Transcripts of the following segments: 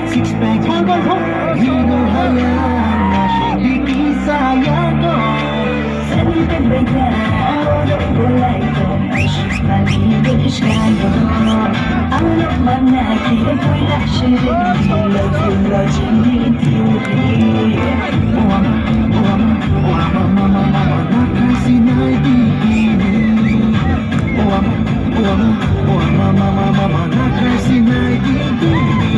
Six pack Hino hayaan Nashigiki sayang ko Salitan ba yan? Araw wala ito Masih malinis kayo Ang naman natin Ako'y nasyari Love you, love you, Mama, mama, mama Nakasinay dibini Mama, mama Nakasinay dibini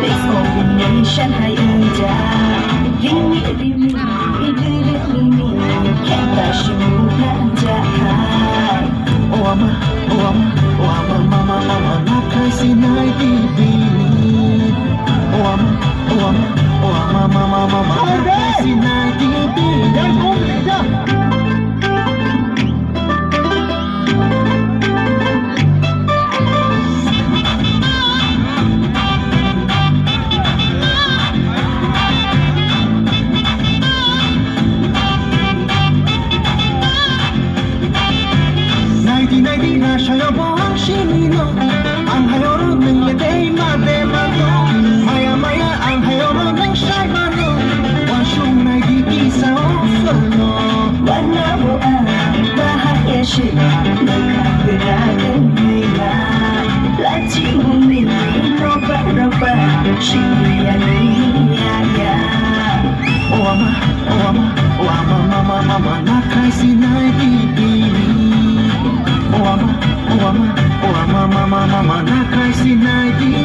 This combination ay indah Rimi, rimi Can't touch you nandiyan Mama Nakasinay dibini Mama Nakasinay dibini Naidi na sa'yo ang sinino Ang hayoro ng yaday mademado Maya-maya ang hayoro ng saibano Wasyong nagigisa o solo Wala mo ang bahaya siya Nagkakiragan nila Lati humilino para ba Siya niyaya Mama Nakasinay dibini Mama Nakasinay dibini